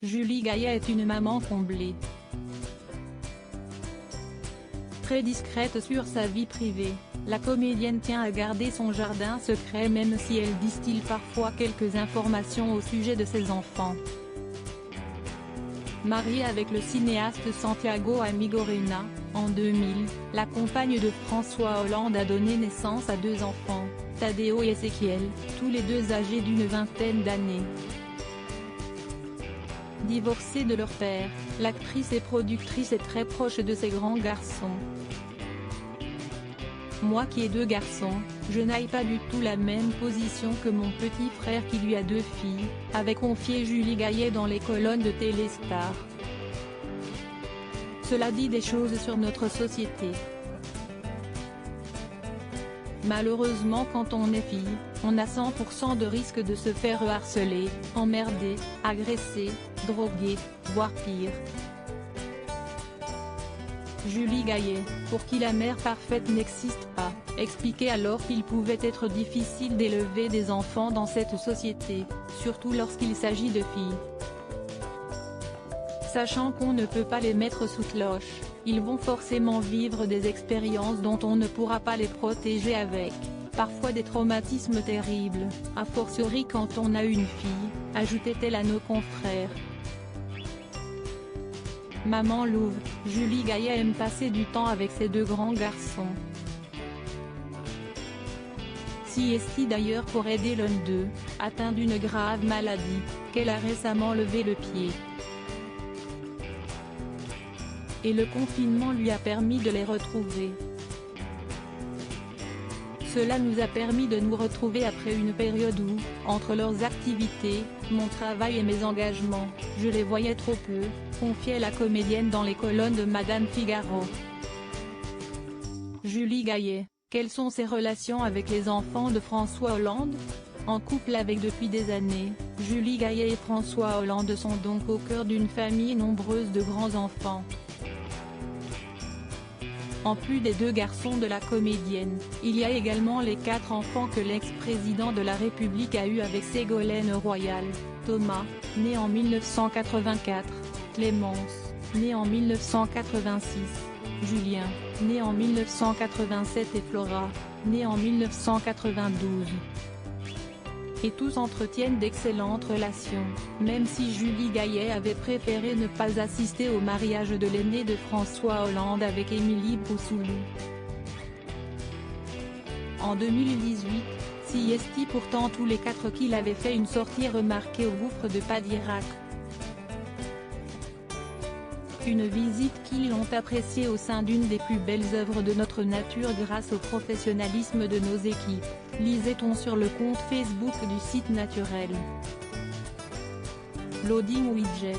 Julie Gaillet est une maman comblée. Très discrète sur sa vie privée, la comédienne tient à garder son jardin secret même si elle distille parfois quelques informations au sujet de ses enfants. Mariée avec le cinéaste Santiago Amigorena, en 2000, la compagne de François Hollande a donné naissance à 2 enfants, Tadeo et Ezequiel, tous les 2 âgés d'une vingtaine d'années. Divorcée de leur père, l'actrice et productrice est très proche de ses grands garçons. Moi qui ai 2 garçons, je n'aille pas du tout la même position que mon petit frère qui lui a 2 filles, avait confié Julie Gaillet dans les colonnes de Téléstar. Cela dit des choses sur notre société. Malheureusement quand on est fille, on a 100% de risque de se faire harceler, emmerder, agresser, droguer, voire pire. Julie Gaillet, pour qui la mère parfaite n'existe pas, expliquait alors qu'il pouvait être difficile d'élever des enfants dans cette société, surtout lorsqu'il s'agit de filles. Sachant qu'on ne peut pas les mettre sous cloche, ils vont forcément vivre des expériences dont on ne pourra pas les protéger avec, parfois des traumatismes terribles, a fortiori quand on a une fille, ajoutait-elle à nos confrères. Maman louve, Julie Gaillet aime passer du temps avec ses 2 grands garçons. Siesti d'ailleurs pour aider l'un d'eux, atteint d'une grave maladie, qu'elle a récemment levé le pied. Et le confinement lui a permis de les retrouver. Cela nous a permis de nous retrouver après une période où, entre leurs activités, mon travail et mes engagements, je les voyais trop peu, confiait la comédienne dans les colonnes de Madame Figaro. Julie Gaillet, quelles sont ses relations avec les enfants de François Hollande? En couple avec depuis des années, Julie Gaillet et François Hollande sont donc au cœur d'une famille nombreuse de grands enfants. En plus des 2 garçons de la comédienne, il y a également les 4 enfants que l'ex-président de la République a eus avec Ségolène Royal, Thomas, né en 1984, Clémence, né en 1986, Julien, né en 1987 et Flora, née en 1992. Et tous entretiennent d'excellentes relations, même si Julie Gaillet avait préféré ne pas assister au mariage de l'aîné de François Hollande avec Émilie Boussoulou. En 2018, Siesti pourtant tous les 4 qu'il avait fait une sortie remarquée au gouffre de Padirac. Une visite qu'ils ont appréciée au sein d'une des plus belles œuvres de notre nature grâce au professionnalisme de nos équipes, lisait-on sur le compte Facebook du site naturel. Loading widget.